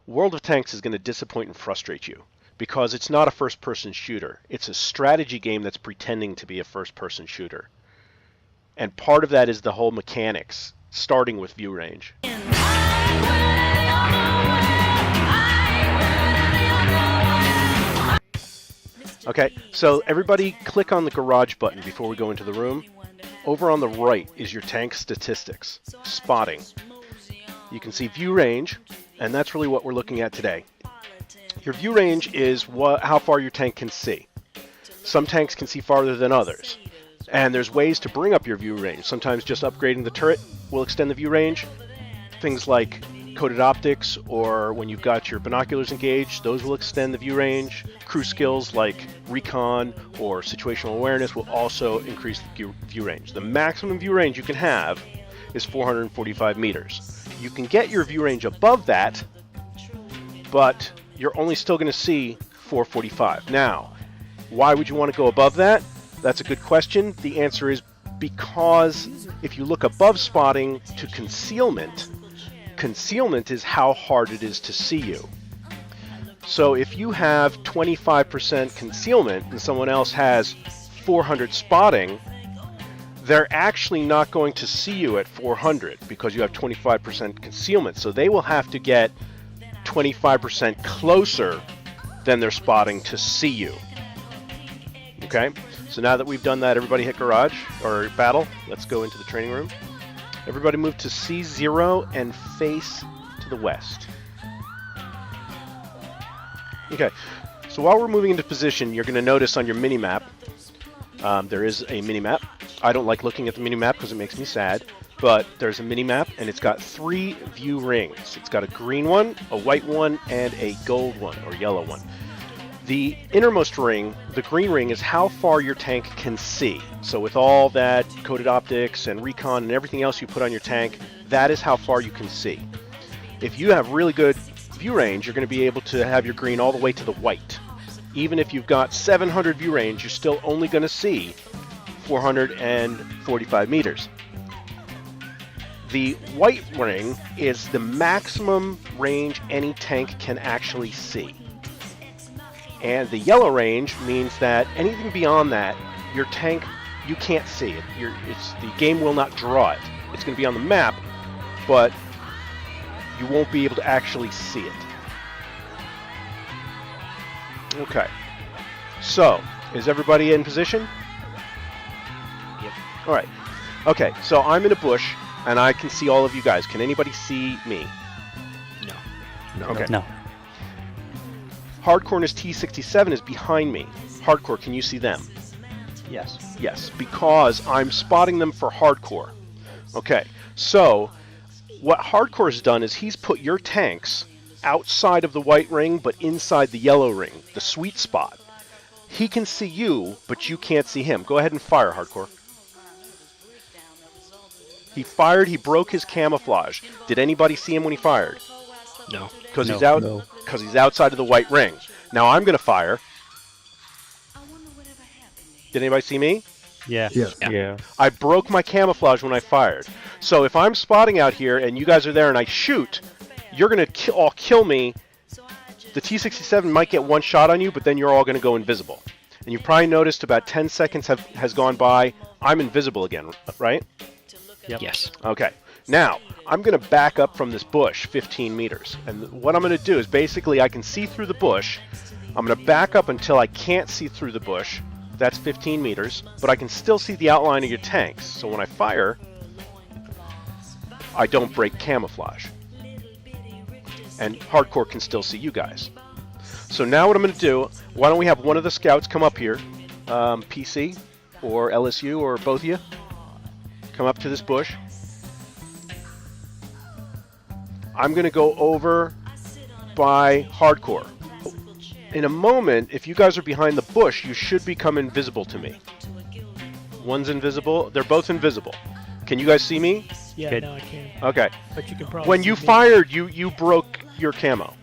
World of Tanks is going to disappoint and frustrate you because it's not a first-person shooter. It's a strategy game that's pretending to be a first-person shooter. And part of that is the whole mechanics, starting with view range. Okay, so everybody click on the garage button before we go into the room. Over on the right is your tank statistics, spotting. You can see view range, and that's really what we're looking at today. Your view range is how far your tank can see. Some tanks can see farther than others, and there's ways to bring up your view range. Sometimes just upgrading the turret will extend the view range. Things like coated optics, or when you've got your binoculars engaged, those will extend the view range. Crew skills like recon or situational awareness will also increase the view range. The maximum view range you can have is 445 meters. You can get your view range above that, but you're only still going to see 445. Now, why would you want to go above that? That's a good question. The answer is because if you look above spotting to concealment, concealment is how hard it is to see you. So if you have 25% concealment and someone else has 400 spotting, they're actually not going to see you at 400 because you have 25% concealment. So they will have to get 25% closer than their spotting to see you. Okay? So now that we've done that, everybody hit garage or battle. Let's go into the training room. Everybody move to C0 and face to the west. Okay, so while we're moving into position, you're going to notice on your mini-map, there is a mini-map. I don't like looking at the mini-map because it makes me sad, but there's a mini-map and it's got 3 view rings. It's got a green one, a white one, and a gold one, or yellow one. The innermost ring, the green ring, is how far your tank can see. So with all that coated optics and recon and everything else you put on your tank, that is how far you can see. If you have really good view range, you're going to be able to have your green all the way to the white. Even if you've got 700 view range, you're still only going to see 445 meters. The white ring is the maximum range any tank can actually see. And the yellow range means that anything beyond that, your tank, you can't see it. The game will not draw it. It's going to be on the map, but you won't be able to actually see it. Okay. So, is everybody in position? Yep. All right. Okay, so I'm in a bush, and I can see all of you guys. Can anybody see me? No. Okay. No. Hardcore's T67 is behind me. Hardcore, can you see them? Yes. Yes, because I'm spotting them for Hardcore. Okay, so what Hardcore has done is he's put your tanks outside of the white ring but inside the yellow ring, the sweet spot. He can see you, but you can't see him. Go ahead and fire, Hardcore. He fired, he broke his camouflage. Did anybody see him when he fired? No. Because he's No. he's outside of the white ring. Now I'm going to fire. Did anybody see me? Yeah. Yeah. I broke my camouflage when I fired. So if I'm spotting out here and you guys are there and I shoot, you're going to all kill me. The T67 might get one shot on you, but then you're all going to go invisible. And you probably noticed about 10 seconds has gone by. I'm invisible again, right? Yep. Yes. Okay. Now, I'm going to back up from this bush 15 meters. And what I'm going to do is basically I can see through the bush. I'm going to back up until I can't see through the bush. That's 15 meters. But I can still see the outline of your tanks. So when I fire, I don't break camouflage. And Hardcore can still see you guys. So now what I'm going to do, why don't we have one of the scouts come up here, PC or LSU or both of you, come up to this bush. I'm going to go over by Hardcore. In a moment, if you guys are behind the bush, you should become invisible to me. One's invisible. They're both invisible. Can you guys see me? Yeah, Good. no, I can't. Okay. But you can probably. When see you me, fired, you broke your camo.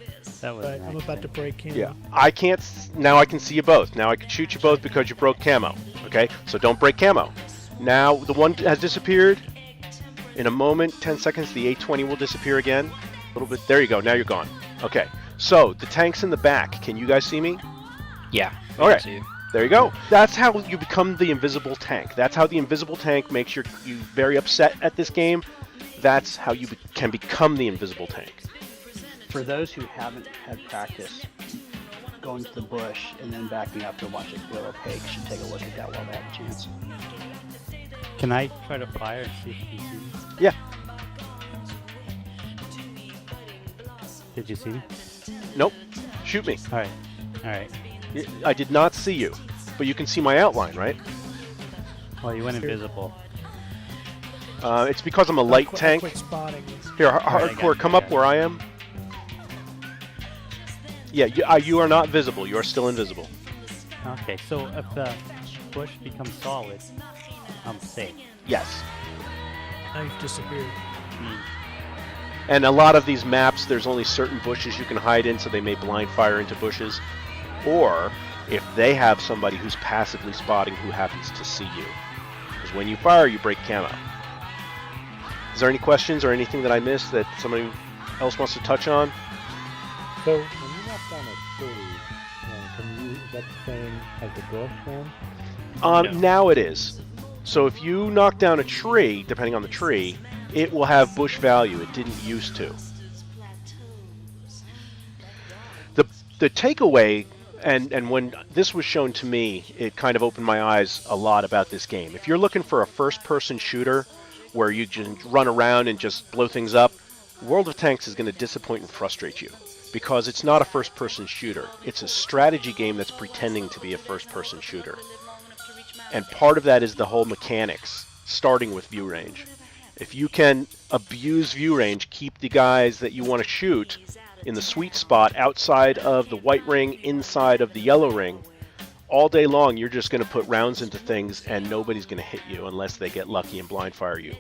That was But I'm about to break him. Yeah. I can't. Now I can see you both. Now I can shoot you both because you broke camo. Okay. So don't break camo. Now the one has disappeared. In a moment, 10 seconds, the 820 will disappear again. A little bit. There you go. Now you're gone. Okay, so the tank's in the back. Can you guys see me? Yeah. All right. See you. There you go. That's how you become the invisible tank. That's how the invisible tank makes you very upset at this game. That's how you can become the invisible tank. For those who haven't had practice going to the bush and then backing up to watch it feel opaque, should take a look at that while they have a chance. Can I try to fire and see if you can see me? Yeah. Did you see me? Nope. Shoot me. Alright. Alright. I did not see you, but you can see my outline, right? Well, you went invisible. It's because I'm a light tank. Quit spotting. Here, I hardcore, got come you, up yeah. where I am. Yeah, you are not visible. You are still invisible. Okay, so if the bush becomes solid, I'm safe. Yes. Now you've disappeared. And a lot of these maps, there's only certain bushes you can hide in, so they may blind fire into bushes. Or if they have somebody who's passively spotting who happens to see you. Because when you fire, you break camo. Is there any questions or anything that I missed that somebody else wants to touch on? So when you knock down a tree, is that the same as the bush then? No. Now it is. So if you knock down a tree, depending on the tree, it will have bush value. It didn't used to. The takeaway, and when this was shown to me, it kind of opened my eyes a lot about this game. If you're looking for a first-person shooter where you just run around and just blow things up, World of Tanks is going to disappoint and frustrate you because it's not a first-person shooter. It's a strategy game that's pretending to be a first-person shooter. And part of that is the whole mechanics, starting with view range. If you can abuse view range, keep the guys that you want to shoot in the sweet spot outside of the white ring, inside of the yellow ring, all day long you're just going to put rounds into things and nobody's going to hit you unless they get lucky and blind fire you.